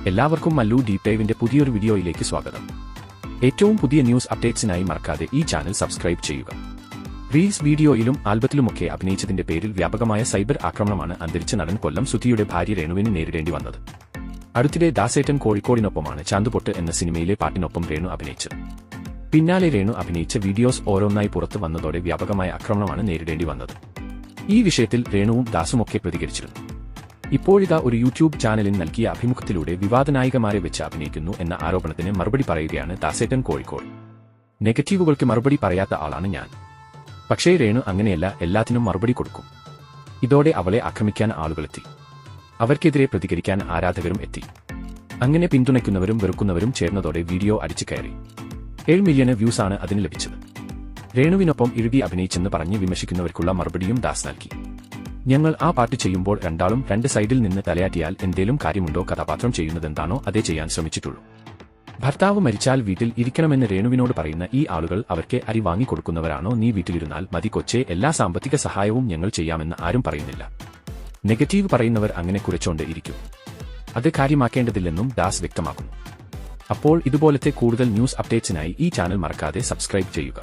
എല്ലാവർക്കും മല്ലു ഡീപ് ഡൈവിന്റെ പുതിയൊരു വീഡിയോയിലേക്ക് സ്വാഗതം. ഏറ്റവും പുതിയ ന്യൂസ് അപ്ഡേറ്റ്സിനായി മറക്കാതെ ഈ ചാനൽ സബ്സ്ക്രൈബ് ചെയ്യുക. റീൽസ് വീഡിയോയിലും ആൽബത്തിലുമൊക്കെ അഭിനയിച്ചതിന്റെ പേരിൽ വ്യാപകമായ സൈബർ ആക്രമണമാണ് അന്തരിച്ച നടൻ കൊല്ലം സുധിയുടെ ഭാര്യ രേണുവിന് നേരിടേണ്ടി വന്നത്. അടുത്തിടെ ദാസേട്ടൻ കോഴിക്കോടിനൊപ്പമാണ് ചാന്തുപൊട്ട് എന്ന സിനിമയിലെ പാട്ടിനൊപ്പം രേണു അഭിനയിച്ചത്. പിന്നാലെ രേണു അഭിനയിച്ച വീഡിയോസ് ഓരോന്നായി പുറത്തു വന്നതോടെ വ്യാപകമായ ആക്രമണമാണ് നേരിടേണ്ടി വന്നത്. ഈ വിഷയത്തിൽ രേണുവും ദാസുമൊക്കെ പ്രതികരിച്ചിരുന്നു. ഇപ്പോഴിതാ ഒരു യൂട്യൂബ് ചാനലിന് നൽകിയ അഭിമുഖത്തിലൂടെ വിവാദനായികമാരെ വെച്ച് അഭിനയിക്കുന്നു എന്ന ആരോപണത്തിന് മറുപടി പറയുകയാണ് ദാസേട്ടൻ കോഴിക്കോട്. നെഗറ്റീവുകൾക്ക് മറുപടി പറയാത്ത ആളാണ് ഞാൻ. പക്ഷേ രേണു അങ്ങനെയല്ല, എല്ലാത്തിനും മറുപടി കൊടുക്കും. ഇതോടെ അവളെ ആക്രമിക്കാൻ ആളുകളെത്തി. അവർക്കെതിരെ പ്രതികരിക്കാൻ ആരാധകരും എത്തി. അങ്ങനെ പിന്തുണയ്ക്കുന്നവരും വെറുക്കുന്നവരും ചേർന്നതോടെ വീഡിയോ അടിച്ചു കയറി. 7 മില്യൺ വ്യൂസാണ് അതിന് ലഭിച്ചത്. രേണുവിനൊപ്പം ഇഴുകി അഭിനയിച്ചെന്ന് പറഞ്ഞ് വിമർശിക്കുന്നവർക്കുള്ള മറുപടിയും ദാസ് നൽകി. ഞങ്ങൾ ആ പാട്ട് ചെയ്യുമ്പോൾ രണ്ടാളും രണ്ട് സൈഡിൽ നിന്ന് തലയാറ്റിയാൽ എന്തേലും കാര്യമുണ്ടോ? കഥാപാത്രം ചെയ്യുന്നതെന്താണോ അതേ ചെയ്യാൻ ശ്രമിച്ചിട്ടുള്ളൂ. ഭർത്താവ് മരിച്ചാൽ വീട്ടിൽ ഇരിക്കണമെന്ന് രേണുവിനോട് പറയുന്ന ഈ ആളുകൾ അവർക്ക് അരി വാങ്ങിക്കൊടുക്കുന്നവരാണോ? നീ വീട്ടിലിരുന്നാൽ മതി കൊച്ചേ, എല്ലാ സാമ്പത്തിക സഹായവും ഞങ്ങൾ ചെയ്യാമെന്ന് ആരും പറയുന്നില്ല. നെഗറ്റീവ് പറയുന്നവർ അങ്ങനെ കുറിച്ചോണ്ട് ഇരിക്കും. അത് കാര്യമാക്കേണ്ടതില്ലെന്നും ദാസ് വ്യക്തമാക്കുന്നു. അപ്പോൾ ഇതുപോലത്തെ കൂടുതൽ ന്യൂസ് അപ്ഡേറ്റ്സിനായി ഈ ചാനൽ മറക്കാതെ സബ്സ്ക്രൈബ് ചെയ്യുക.